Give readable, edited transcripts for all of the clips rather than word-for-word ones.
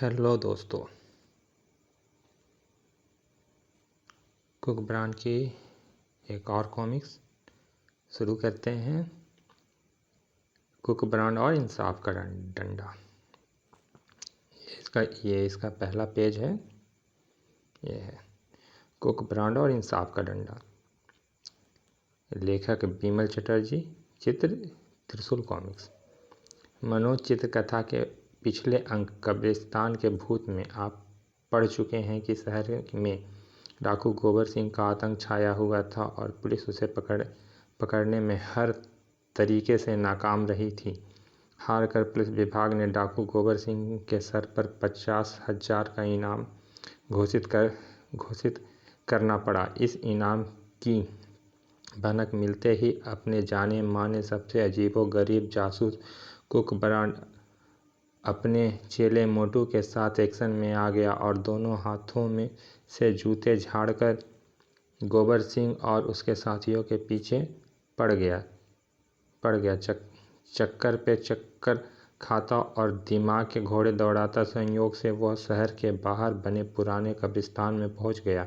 Hello दोस्तों, cook brand की एक और कॉमिक्स शुरू करते हैं। कुक ब्रांड और इंसाफ का डंडा। ये इसका पहला पेज है। ये है कुक ब्रांड और इंसाफ का डंडा। लेखक बिमल चटर्जी, चित्र त्रिशूल कॉमिक्स। मनोज चित्रकथा के पिछले अंक कब्रिस्तान के भूत में आप पढ़ चुके हैं कि शहर में डाकू गोबर सिंह का आतंक छाया हुआ था और पुलिस उसे पकड़ने में हर तरीके से नाकाम रही थी। हार कर पुलिस विभाग ने डाकू गोबर सिंह के सर पर 50,000 का इनाम घोषित करना पड़ा। इस इनाम की भनक मिलते ही अपने जाने माने सबसे अजीबोगरीब जासूस कुक ब्रांड अपने चेले मोटू के साथ एक्शन में आ गया और दोनों हाथों में से जूते झाड़कर गोबर सिंह और उसके साथियों के पीछे पड़ गया। चक्कर पे चक्कर खाता और दिमाग के घोड़े दौड़ाता संयोग से वह शहर के बाहर बने पुराने कब्रिस्तान में पहुंच गया,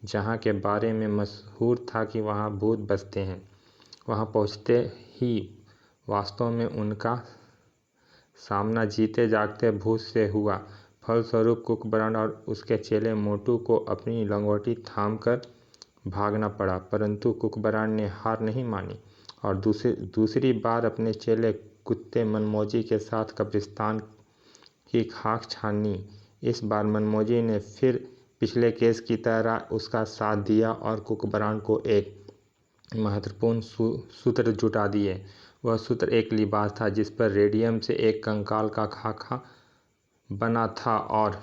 जहां के बारे में मशहूर था कि वहां भूत बसते हैं। वहां पहुंचते ही वास्तव में उनका सामना जीते जागते भूत से हुआ। फलस्वरूप कुक ब्रांड और उसके चेले मोटू को अपनी लंगोटी थामकर भागना पड़ा, परंतु कुक ब्रांड ने हार नहीं मानी और दूसरी बार अपने चेले कुत्ते मनमोजी के साथ कब्रिस्तान की खाक छानी। इस बार मनमोजी ने फिर पिछले केस की तरह उसका साथ दिया और कुक ब्रांड को एक महत्वपूर्ण सूत्र जुटा दिए। वह सूत्र एक लिबास था जिस पर रेडियम से एक कंकाल का खाका बना था और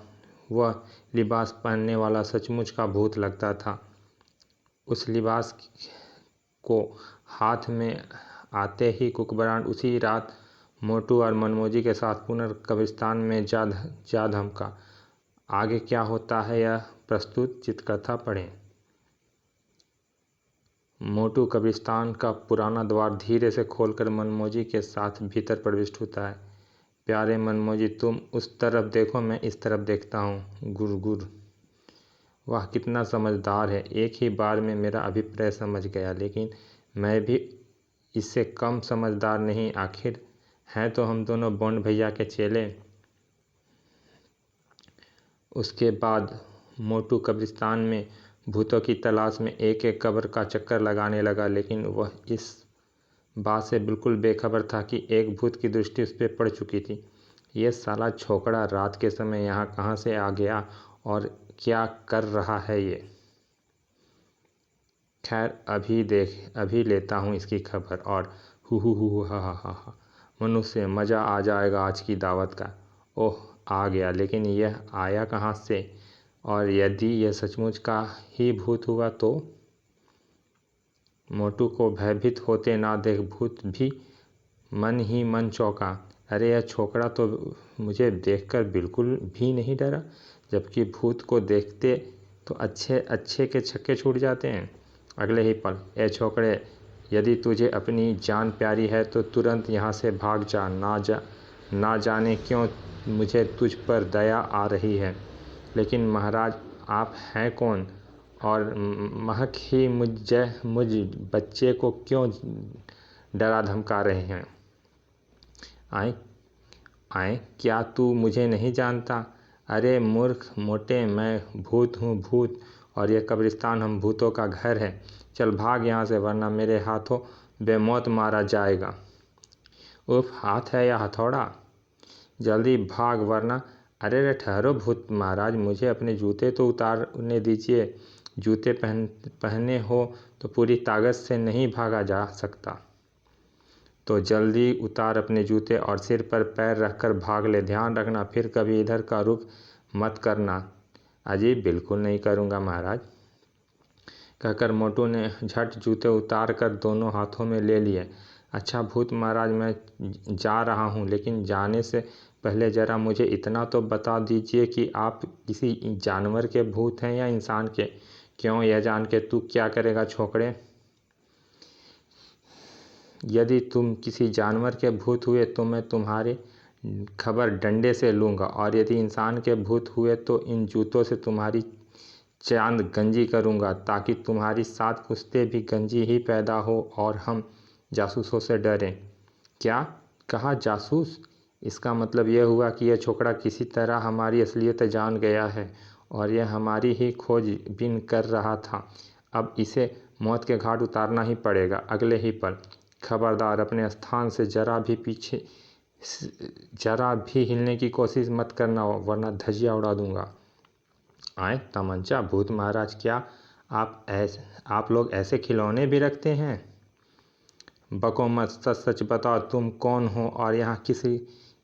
वह लिबास पहनने वाला सचमुच का भूत लगता था। उस लिबास को हाथ में आते ही कुक ब्रांड उसी रात मोटू और मनमोजी के साथ पुनर्कब्रिस्तान में जा धमका। आगे क्या होता है यह प्रस्तुत चित्रकथा पढ़ें। मोटू कब्रिस्तान का पुराना द्वार धीरे से खोलकर मनमोजी के साथ भीतर प्रविष्ट होता है। प्यारे मनमोजी, तुम उस तरफ देखो, मैं इस तरफ देखता हूँ। गुर। वाह, कितना समझदार है। एक ही बार में मेरा अभिप्राय समझ गया, लेकिन मैं भी इससे कम समझदार नहीं। आखिर हैं तो हम दोनों बॉन्ड भैया के चेले। उसके बाद मोटू कब्रिस्तान में भूतों की तलाश में एक एक कब्र का चक्कर लगाने लगा, लेकिन वह इस बात से बिल्कुल बेखबर था कि एक भूत की दृष्टि उस पर पड़ चुकी थी। ये साला छोकरा रात के समय यहाँ कहाँ से आ गया और क्या कर रहा है ये? खैर, अभी लेता हूँ इसकी खबर। और हु हा मनुष्य, मज़ा आ जाएगा आज की दावत का। ओह, आ गया, लेकिन यह आया कहाँ से? और यदि यह सचमुच का ही भूत हुआ तो? मोटू को भयभीत होते ना देख भूत भी मन ही मन चौंका। अरे, यह छोकरा तो मुझे देखकर बिल्कुल भी नहीं डरा, जबकि भूत को देखते तो अच्छे के छक्के छूट जाते हैं। अगले ही पल, ए छोकरे, यदि तुझे अपनी जान प्यारी है तो तुरंत यहाँ से भाग जा। ना जाने क्यों मुझे तुझ पर दया आ रही है, लेकिन महाराज, आप हैं कौन और महक ही मुझ बच्चे को क्यों डरा धमका रहे हैं? आए, क्या तू मुझे नहीं जानता? अरे मूर्ख मोटे, मैं भूत हूँ, भूत, और यह कब्रिस्तान हम भूतों का घर है। चल भाग यहाँ से, वरना मेरे हाथों बेमौत मारा जाएगा। उफ, हाथ है या हथौड़ा? जल्दी भाग वरना। अरे ठहरो भूत महाराज, मुझे अपने जूते तो उतारने दीजिए। जूते पहने हो तो पूरी ताकत से नहीं भागा जा सकता। तो जल्दी उतार अपने जूते और सिर पर पैर रखकर भाग ले। ध्यान रखना फिर कभी इधर का रुख मत करना। अजी, बिल्कुल नहीं करूँगा महाराज, कहकर मोटू ने झट जूते उतार कर दोनों हाथों में ले लिए। अच्छा भूत महाराज, मैं जा रहा हूँ, लेकिन जाने से पहले ज़रा मुझे इतना तो बता दीजिए कि आप किसी जानवर के भूत हैं या इंसान के? क्यों, यह जान के तू क्या करेगा छोकरे? यदि तुम किसी जानवर के भूत हुए तो मैं तुम्हारे खबर डंडे से लूँगा, और यदि इंसान के भूत हुए तो इन जूतों से तुम्हारी चांद गंजी करूँगा, ताकि तुम्हारी साथ कुश्ते भी गंजी ही पैदा हो और हम जासूसों से डरें। क्या कहा जासूस? इसका मतलब यह हुआ कि यह छोकरा किसी तरह हमारी असलियत जान गया है और यह हमारी ही खोजबीन कर रहा था। अब इसे मौत के घाट उतारना ही पड़ेगा अगले ही पल। खबरदार, अपने स्थान से जरा भी हिलने की कोशिश मत करना, वरना धजिया उड़ा दूंगा। आए तमंचा? भूत महाराज, क्या आप लोग ऐसे खिलौने भी रखते हैं? बको मत, सच सच बताओ, तुम कौन हो और यहाँ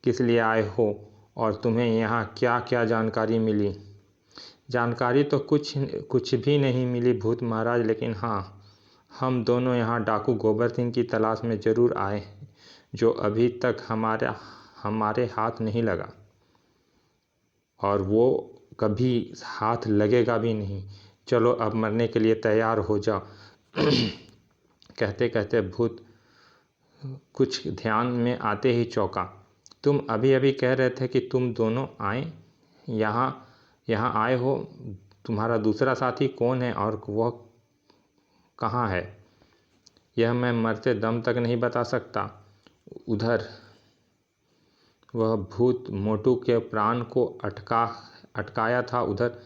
किस लिए आए हो, और तुम्हें यहाँ क्या क्या जानकारी मिली? जानकारी तो कुछ भी नहीं मिली भूत महाराज, लेकिन हाँ, हम दोनों यहाँ डाकू गोबर सिंह की तलाश में ज़रूर आए हैं, जो अभी तक हमारे हाथ नहीं लगा और वो कभी हाथ लगेगा भी नहीं। चलो अब मरने के लिए तैयार हो जाओ। कहते कहते भूत कुछ ध्यान में आते ही चौंका। तुम अभी अभी कह रहे थे कि तुम दोनों यहाँ आए हो। तुम्हारा दूसरा साथी कौन है और वह कहाँ है? यह मैं मरते दम तक नहीं बता सकता। उधर वह भूत मोटू के प्राण को अटकाया था। उधर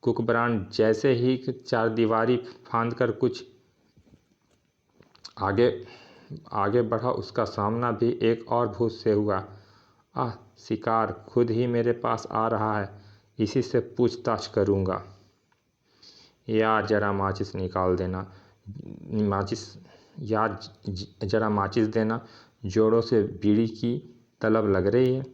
कुकबरान जैसे ही चारदीवारी फांदकर कुछ आगे बढ़ा, उसका सामना भी एक और भूत से हुआ। शिकार खुद ही मेरे पास आ रहा है, इसी से पूछताछ करूँगा। यार जरा माचिस निकाल देना। जरा माचिस देना। जोड़ों से बीड़ी की तलब लग रही है।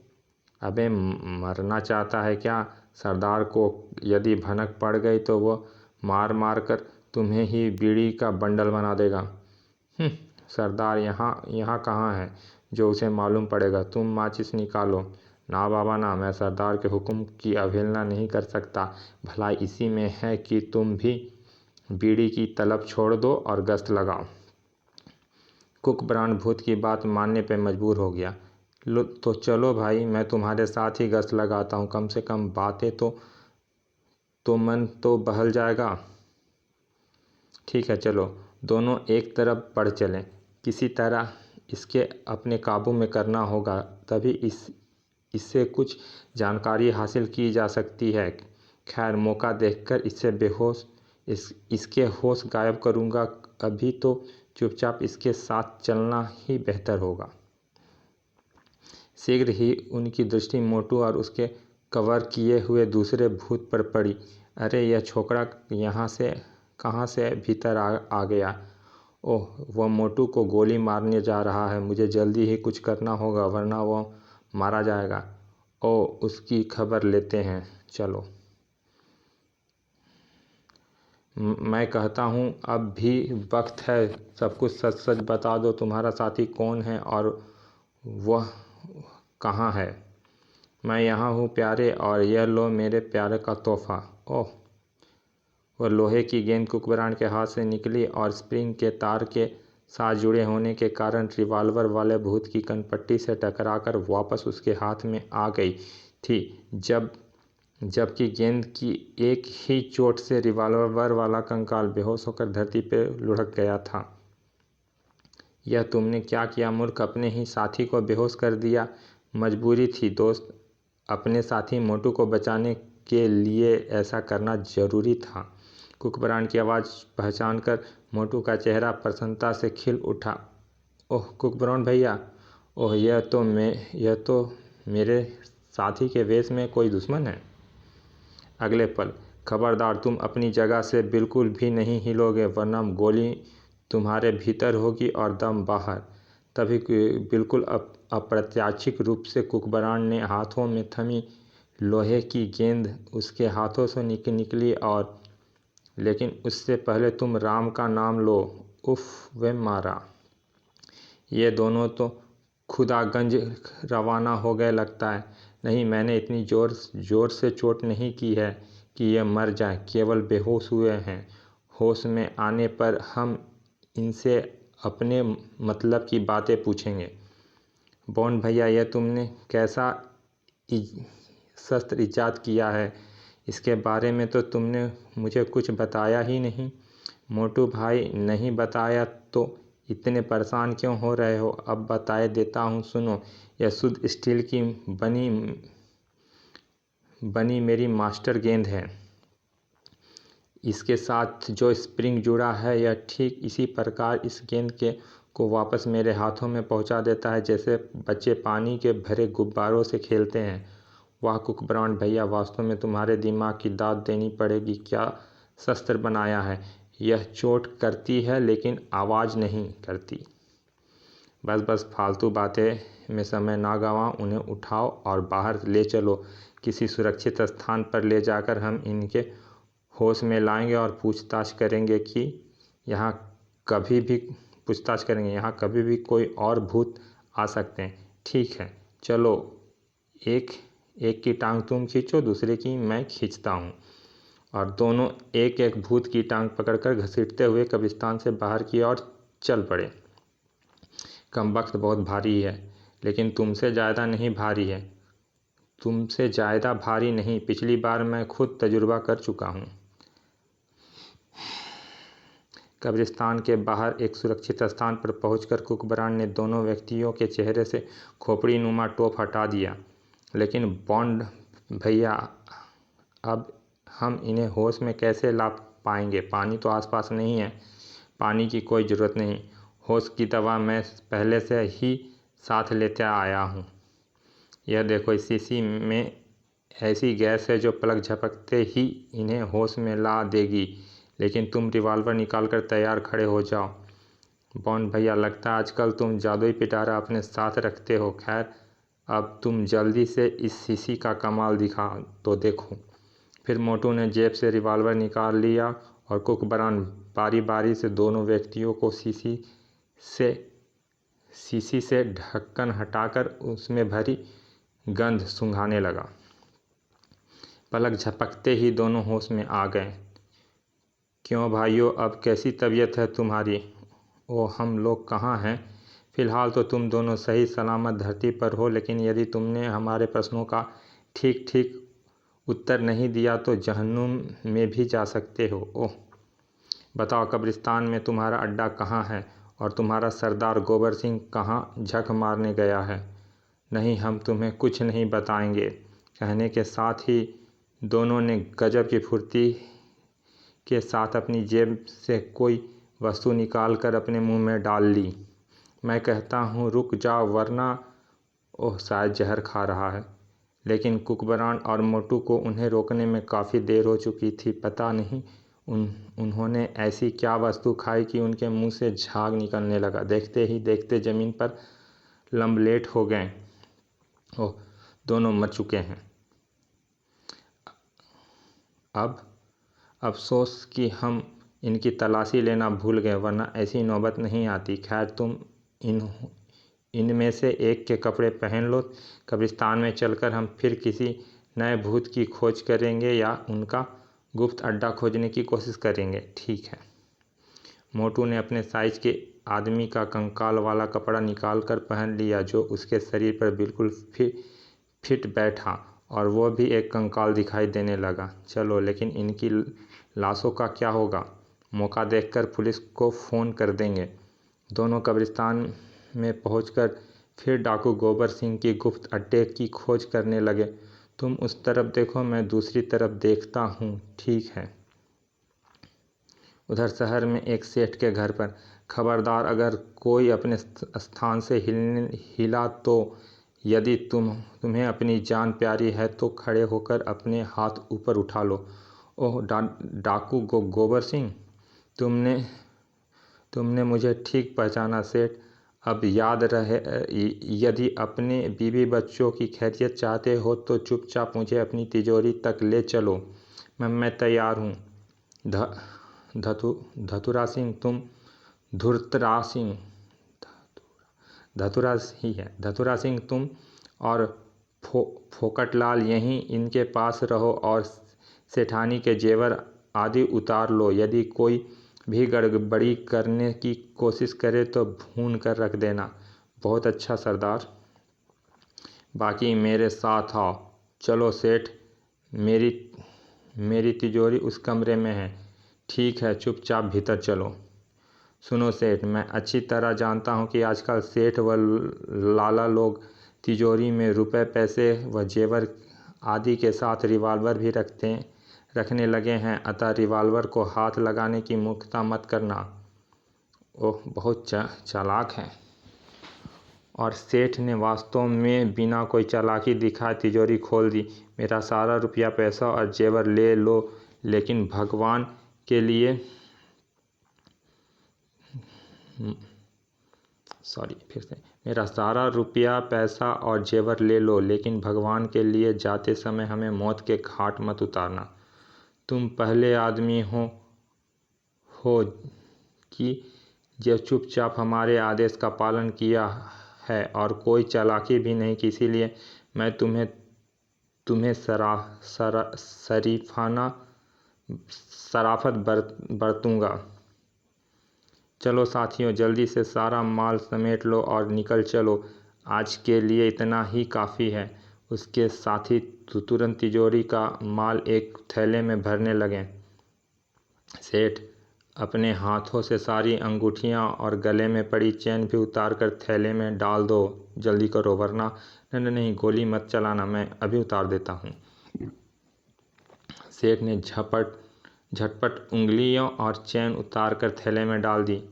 अबे मरना चाहता है क्या? सरदार को यदि भनक पड़ गई तो वो मार मार कर तुम्हें ही बीड़ी का बंडल बना देगा। सरदार यहाँ कहाँ है जो उसे मालूम पड़ेगा? तुम माचिस निकालो। ना बाबा ना, मैं सरदार के हुक्म की अवहेलना नहीं कर सकता। भलाई इसी में है कि तुम भी बीड़ी की तलब छोड़ दो और गश्त लगाओ। कुकबरान भूत की बात मानने पर मजबूर हो गया। तो चलो भाई, मैं तुम्हारे साथ ही गश्त लगाता हूँ। कम से कम बातें तो मन तो बहल जाएगा। ठीक है, चलो दोनों एक तरफ बढ़ चलें। किसी तरह इसके अपने काबू में करना होगा, तभी इससे कुछ जानकारी हासिल की जा सकती है। खैर, मौका देखकर इसके होश गायब करूँगा। अभी तो चुपचाप इसके साथ चलना ही बेहतर होगा। शीघ्र ही उनकी दृष्टि मोटू और उसके कवर किए हुए दूसरे भूत पर पड़ी। अरे यह छोकरा कहाँ से भीतर आ गया? ओह, वह मोटू को गोली मारने जा रहा है। मुझे जल्दी ही कुछ करना होगा, वरना वह मारा जाएगा। ओह, उसकी खबर लेते हैं, चलो। मैं कहता हूँ अब भी वक्त है। सब कुछ सच सच बता दो। तुम्हारा साथी कौन है और वह कहाँ है? मैं यहाँ हूँ प्यारे, और यह लो मेरे प्यारे का तोहफा। ओह, वह लोहे की गेंद कुकबरान के हाथ से निकली और स्प्रिंग के तार के साथ जुड़े होने के कारण रिवॉल्वर वाले भूत की कनपट्टी से टकराकर वापस उसके हाथ में आ गई थी। जबकि गेंद की एक ही चोट से रिवॉल्वर वाला कंकाल बेहोश होकर धरती पर लुढ़क गया था। यह तुमने क्या किया मूर्ख? अपने ही साथी को बेहोश कर दिया। मजबूरी थी दोस्त, अपने साथी मोटू को बचाने के लिए ऐसा करना जरूरी था। कुकबरान की आवाज़ पहचानकर मोटू का चेहरा प्रसन्नता से खिल उठा। ओह कुकबरान भैया, ओह यह तो मेरे साथी के वेश में कोई दुश्मन है। अगले पल, खबरदार, तुम अपनी जगह से बिल्कुल भी नहीं हिलोगे, वरना गोली तुम्हारे भीतर होगी और दम बाहर। तभी बिल्कुल अप्रत्याशित रूप से कुकबरान ने हाथों में थमी लोहे की गेंद उसके हाथों से निकली और लेकिन उससे पहले तुम राम का नाम लो। उफ, वे मारा। ये दोनों तो खुदागंज रवाना हो गए लगता है। नहीं, मैंने इतनी जोर से चोट नहीं की है कि ये मर जाएं, केवल बेहोश हुए हैं। होश में आने पर हम इनसे अपने मतलब की बातें पूछेंगे। बॉन्ड भैया, यह तुमने कैसा शस्त्र इजाद किया है? इसके बारे में तो तुमने मुझे कुछ बताया ही नहीं। मोटू भाई, नहीं बताया तो इतने परेशान क्यों हो रहे हो? अब बताए देता हूँ, सुनो। यह शुद्ध स्टील की बनी मेरी मास्टर गेंद है। इसके साथ जो स्प्रिंग जुड़ा है, यह ठीक इसी प्रकार इस गेंद को वापस मेरे हाथों में पहुंचा देता है जैसे बच्चे पानी के भरे गुब्बारों से खेलते हैं। वाह कुकब्रांड भैया, वास्तव में तुम्हारे दिमाग की दाद देनी पड़ेगी। क्या शस्त्र बनाया है! यह चोट करती है लेकिन आवाज़ नहीं करती। बस बस, फालतू बातें में समय ना गंवाओ। उन्हें उठाओ और बाहर ले चलो। किसी सुरक्षित स्थान पर ले जाकर हम इनके होश में लाएंगे और पूछताछ करेंगे कि यहाँ कभी भी कोई और भूत आ सकते हैं। ठीक है, चलो। एक की टांग तुम खींचो, दूसरे की मैं खींचता हूँ। और दोनों एक एक भूत की टांग पकड़कर घसीटते हुए कब्रिस्तान से बाहर की ओर चल पड़े। कमबख्त बहुत भारी है, लेकिन तुमसे ज़्यादा भारी नहीं। पिछली बार मैं खुद तजुर्बा कर चुका हूँ। कब्रिस्तान के बाहर एक सुरक्षित स्थान पर पहुंचकर कुकबरान ने दोनों व्यक्तियों के चेहरे से खोपड़ी नुमा टोप हटा दिया। लेकिन बॉन्ड भैया, अब हम इन्हें होश में कैसे ला पाएंगे? पानी तो आसपास नहीं है। पानी की कोई ज़रूरत नहीं। होश की दवा मैं पहले से ही साथ लेते आया हूँ। यह देखो, इस शीशी में ऐसी गैस है जो पलक झपकते ही इन्हें होश में ला देगी। लेकिन तुम रिवॉल्वर निकालकर तैयार खड़े हो जाओ। बॉन्ड भैया, लगता है आजकल तुम जादुई पिटारा अपने साथ रखते हो। खैर, अब तुम जल्दी से इस शीशी का कमाल दिखा तो देखो। फिर मोटू ने जेब से रिवॉल्वर निकाल लिया और कुकबरान बारी बारी से दोनों व्यक्तियों को शीशी से ढक्कन हटाकर उसमें भरी गंध सूंघाने लगा। पलक झपकते ही दोनों होश में आ गए। क्यों भाइयों, अब कैसी तबीयत है तुम्हारी? ओ, हम लोग कहाँ हैं? फ़िलहाल तो तुम दोनों सही सलामत धरती पर हो, लेकिन यदि तुमने हमारे प्रश्नों का ठीक ठीक उत्तर नहीं दिया तो जहन्नुम में भी जा सकते हो। ओह, बताओ, कब्रिस्तान में तुम्हारा अड्डा कहाँ है और तुम्हारा सरदार गोबर सिंह कहाँ झक मारने गया है? नहीं, हम तुम्हें कुछ नहीं बताएंगे। कहने के साथ ही दोनों ने गजब की फुर्ती के साथ अपनी जेब से कोई वस्तु निकालकर अपने मुंह में डाल ली। मैं कहता हूँ रुक जाओ, वरना ओह, शायद जहर खा रहा है। लेकिन कुकबरान और मोटू को उन्हें रोकने में काफ़ी देर हो चुकी थी। पता नहीं उन्होंने ऐसी क्या वस्तु खाई कि उनके मुंह से झाग निकलने लगा। देखते ही देखते ज़मीन पर लंबलेट हो गए। ओह, दोनों मर चुके हैं। अब अफसोस कि हम इनकी तलाशी लेना भूल गए, वरना ऐसी नौबत नहीं आती। खैर, तुम इनमें से एक के कपड़े पहन लो। कब्रिस्तान में चलकर हम फिर किसी नए भूत की खोज करेंगे या उनका गुप्त अड्डा खोजने की कोशिश करेंगे। ठीक है। मोटू ने अपने साइज के आदमी का कंकाल वाला कपड़ा निकाल कर पहन लिया, जो उसके शरीर पर बिल्कुल फिट बैठा, और वो भी एक कंकाल दिखाई देने लगा। चलो, लेकिन इनकी लाशों का क्या होगा? मौका देखकर पुलिस को फ़ोन कर देंगे। दोनों कब्रिस्तान में पहुंचकर फिर डाकू गोबर सिंह की गुप्त अड्डे की खोज करने लगे। तुम उस तरफ देखो, मैं दूसरी तरफ देखता हूँ। ठीक है। उधर शहर में एक सेठ के घर पर, खबरदार, अगर कोई अपने स्थान से हिला तो यदि तुम्हें अपनी जान प्यारी है तो खड़े होकर अपने हाथ ऊपर उठा लो। ओह, डाकू गोबर सिंह, तुमने मुझे ठीक पहचाना सेठ। अब याद रहे, यदि अपने बीवी बच्चों की खैरियत चाहते हो तो चुपचाप मुझे अपनी तिजोरी तक ले चलो। मैं तैयार हूँ। धतुरा सिंह, तुम धतुरा सिंह, तुम और फोकटलाल यहीं इनके पास रहो और सेठानी के जेवर आदि उतार लो। यदि कोई भी गड़बड़ी करने की कोशिश करे तो भून कर रख देना। बहुत अच्छा सरदार। बाकी मेरे साथ आओ। चलो सेठ, मेरी तिजोरी उस कमरे में है। ठीक है, चुपचाप भीतर चलो। सुनो सेठ, मैं अच्छी तरह जानता हूँ कि आजकल सेठ व लाला लोग तिजोरी में रुपए, पैसे व जेवर आदि के साथ रिवॉल्वर भी रखने लगे हैं, अतः रिवॉल्वर को हाथ लगाने की मूर्खता मत करना। ओह, बहुत चालाक है। और सेठ ने वास्तव में बिना कोई चालाकी दिखाए तिजोरी खोल दी। मेरा सारा रुपया, पैसा और जेवर ले लो, लेकिन भगवान के लिए मेरा सारा रुपया, पैसा और जेवर ले लो, लेकिन भगवान के लिए जाते समय हमें मौत के घाट मत उतारना। तुम पहले आदमी हो कि जो चुपचाप हमारे आदेश का पालन किया है और कोई चालाकी भी नहीं की, इसीलिए मैं तुम्हें शराफत बरतूंगा। चलो साथियों, जल्दी से सारा माल समेट लो और निकल चलो। आज के लिए इतना ही काफ़ी है। उसके साथी तुरंत तिजोरी का माल एक थैले में भरने लगे। सेठ, अपने हाथों से सारी अंगूठियां और गले में पड़ी चेन भी उतार कर थैले में डाल दो। जल्दी करो, वरना नहीं, गोली मत चलाना, मैं अभी उतार देता हूँ। सेठ ने झटपट उंगलियों और चैन उतार कर थैले में डाल दी।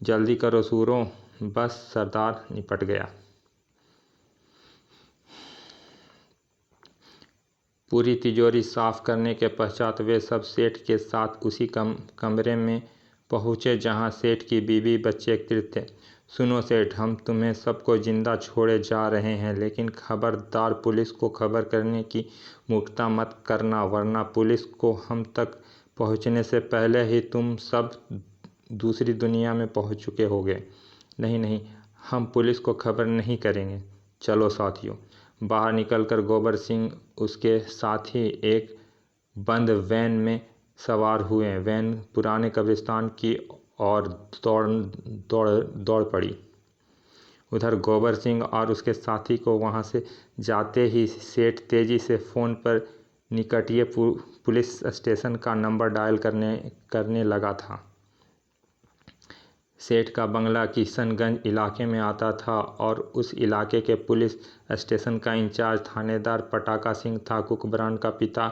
जल्दी करो सूरों, बस सरदार निपट गया। पूरी तिजोरी साफ करने के पश्चात वे सब सेठ के साथ उसी कमरे में पहुँचे जहाँ सेठ की बीवी बच्चे एकत्रित थे। सुनो सेठ, हम तुम्हें सबको जिंदा छोड़े जा रहे हैं, लेकिन खबरदार पुलिस को खबर करने की मूर्खता मत करना, वरना पुलिस को हम तक पहुंचने से पहले ही तुम सब दूसरी दुनिया में पहुंच चुके होगे। नहीं, हम पुलिस को खबर नहीं करेंगे। चलो साथियों। बाहर निकलकर गोबर सिंह उसके साथी एक बंद वैन में सवार हुए। वैन पुराने कब्रिस्तान की ओर दौड़ पड़ी। उधर गोबर सिंह और उसके साथी को वहां से जाते ही सेठ तेजी से फ़ोन पर निकटीय पुलिस स्टेशन का नंबर डायल करने लगा था। सेठ का बंगला किशनगंज इलाके में आता था और उस इलाके के पुलिस स्टेशन का इंचार्ज थानेदार पटाका सिंह था। कुकबरान का पिता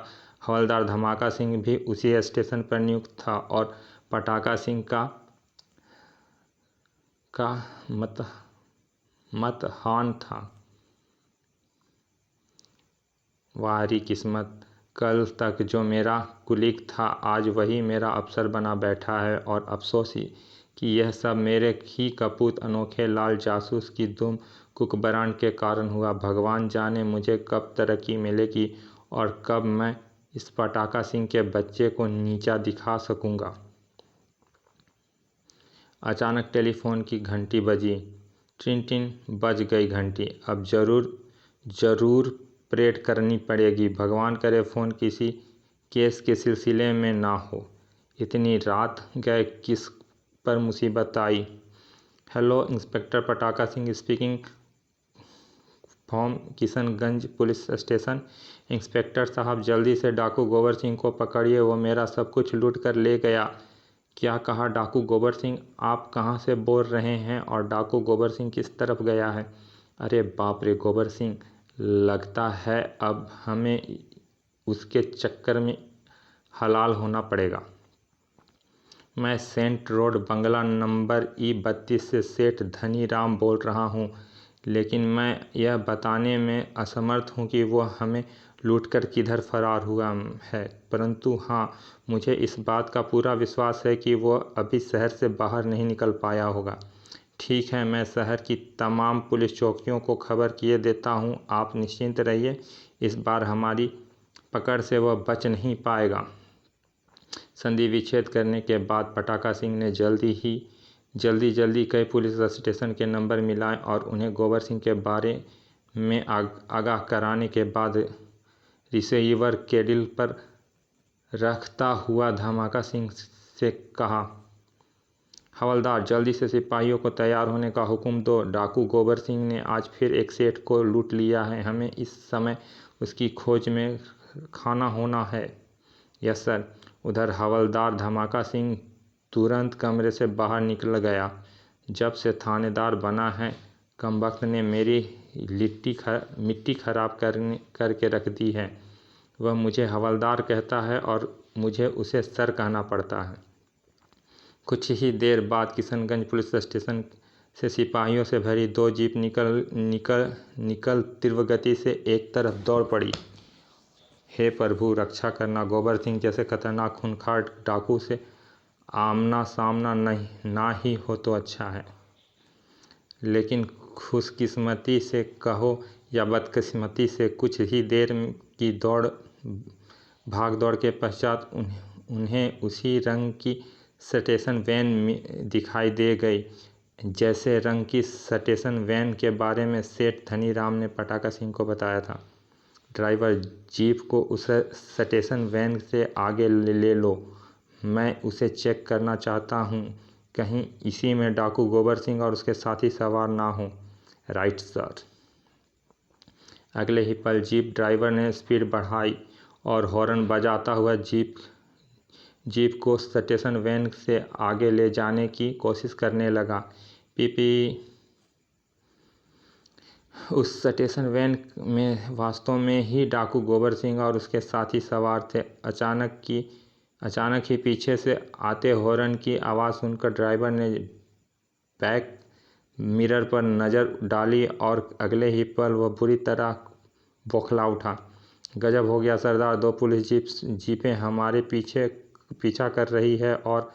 हवलदार धमाका सिंह भी उसी स्टेशन पर नियुक्त था और पटाका सिंह का मतहान था। वारी किस्मत, कल तक जो मेरा कुलीग था आज वही मेरा अफसर बना बैठा है, और अफसोस कि यह सब मेरे ही कपूत अनोखे लाल जासूस की दुम कुकबरान के कारण हुआ। भगवान जाने मुझे कब तरक्की मिलेगी और कब मैं इस पटाका सिंह के बच्चे को नीचा दिखा सकूंगा। अचानक टेलीफोन की घंटी बजी। टिन टिन बज गई घंटी। अब जरूर परेड करनी पड़ेगी। भगवान करे फ़ोन किसी केस के सिलसिले में ना हो। इतनी रात गए किस पर मुसीबत आई। Hello, inspector Pataka Singh speaking from Kishanganj police station. Inspector साहब, जल्दी से डाकू गोबर सिंह को पकड़िए, वो मेरा सब कुछ लूट कर ले गया। क्या कहा? डाकू गोबर सिंह? आप कहाँ से बोल रहे हैं और डाकू गोबर सिंह किस तरफ गया है? अरे बाप रे गोबर सिंह, लगता है अब हमें उसके चक्कर में हलाल होना पड़ेगा। मैं सेंट रोड बंगला नंबर E32 से सेठ धनी राम बोल रहा हूँ, लेकिन मैं यह बताने में असमर्थ हूँ कि वो हमें लूटकर किधर फरार हुआ है। परंतु हाँ, मुझे इस बात का पूरा विश्वास है कि वो अभी शहर से बाहर नहीं निकल पाया होगा। ठीक है, मैं शहर की तमाम पुलिस चौकियों को खबर किए देता हूँ। आप निश्चिंत रहिए, इस बार हमारी पकड़ से वह बच नहीं पाएगा। संधि विच्छेद करने के बाद पटाका सिंह ने जल्दी कई पुलिस स्टेशन के नंबर मिलाए और उन्हें गोबर सिंह के बारे में आगाह कराने के बाद रिसीवर केडिल पर रखता हुआ धमाका सिंह से कहा, हवलदार, जल्दी से सिपाहियों को तैयार होने का हुक्म दो। डाकू गोबर सिंह ने आज फिर एक सेठ को लूट लिया है। हमें इस समय उसकी खोज में खाना होना है। Yes sir. उधर हवलदार धमाका सिंह तुरंत कमरे से बाहर निकल गया। जब से थानेदार बना है, कमबख्त ने मेरी मिट्टी खराब करके रख दी है। वह मुझे हवलदार कहता है और मुझे उसे सर कहना पड़ता है। कुछ ही देर बाद किशनगंज पुलिस स्टेशन से सिपाहियों से भरी 2 जीप निकल तीव्र गति से एक तरफ दौड़ पड़ी। हे प्रभु, रक्षा करना। गोबर सिंह जैसे खतरनाक खूंखार डाकू से आमना सामना ना ही हो तो अच्छा है। लेकिन खुशकिस्मती से कहो या बदकिस्मती से कुछ ही देर की भाग दौड़ के पश्चात उन्हें उसी रंग की स्टेशन वैन दिखाई दे गई जैसे रंग की स्टेशन वैन के बारे में सेठ धनीराम ने पटाका सिंह को बताया था। ड्राइवर, जीप को उस स्टेशन वैन से आगे ले लो। मैं उसे चेक करना चाहता हूँ, कहीं इसी में डाकू गोबर सिंह और उसके साथी सवार ना हो। Right sir. अगले ही पल जीप ड्राइवर ने स्पीड बढ़ाई और हॉर्न बजाता हुआ जीप को स्टेशन वैन से आगे ले जाने की कोशिश करने लगा। पीपी। उस स्टेशन वैन में वास्तव में ही डाकू गोबर सिंह और उसके साथी सवार थे। अचानक ही पीछे से आते हॉर्न की आवाज़ सुनकर ड्राइवर ने बैक मिरर पर नज़र डाली और अगले ही पल वह बुरी तरह बौखला उठा। गजब हो गया सरदार, 2 पुलिस जीपें हमारे पीछा कर रही है और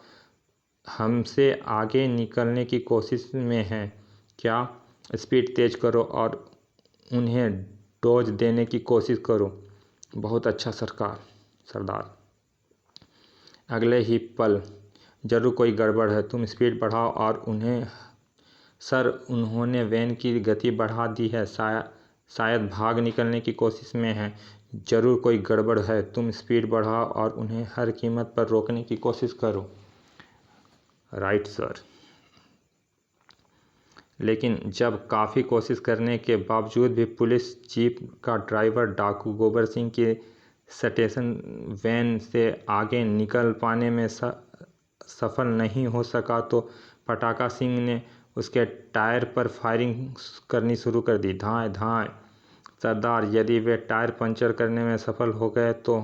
हमसे आगे निकलने की कोशिश में हैं। क्या? स्पीड तेज करो और उन्हें डोज देने की कोशिश करो। बहुत अच्छा सरदार। अगले ही पल, जरूर कोई गड़बड़ है, तुम स्पीड बढ़ाओ और उन्हें। सर, उन्होंने वैन की गति बढ़ा दी है, शायद भाग निकलने की कोशिश में है। जरूर कोई गड़बड़ है, तुम स्पीड बढ़ाओ और उन्हें हर कीमत पर रोकने की कोशिश करो। Right sir. लेकिन जब काफ़ी कोशिश करने के बावजूद भी पुलिस जीप का ड्राइवर डाकू गोबर सिंह की स्टेशन वैन से आगे निकल पाने में सफल नहीं हो सका तो पटाका सिंह ने उसके टायर पर फायरिंग करनी शुरू कर दी। धाएं धाएं। सरदार, यदि वे टायर पंचर करने में सफल हो गए तो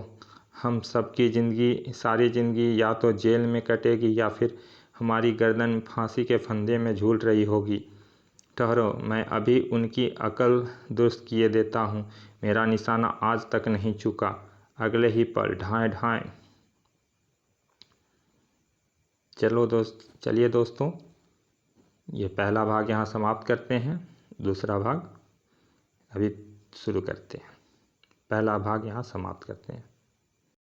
हम सबकी सारी ज़िंदगी या तो जेल में कटेगी या फिर हमारी गर्दन फांसी के फंदे में झूल रही होगी। ठहरो, मैं अभी उनकी अकल दुरुस्त किए देता हूँ। मेरा निशाना आज तक नहीं चूका। अगले ही पल ढाएं ढाएं। चलिए दोस्तों, ये पहला भाग यहाँ समाप्त करते हैं। दूसरा भाग अभी शुरू करते हैं। पहला भाग यहाँ समाप्त करते हैं।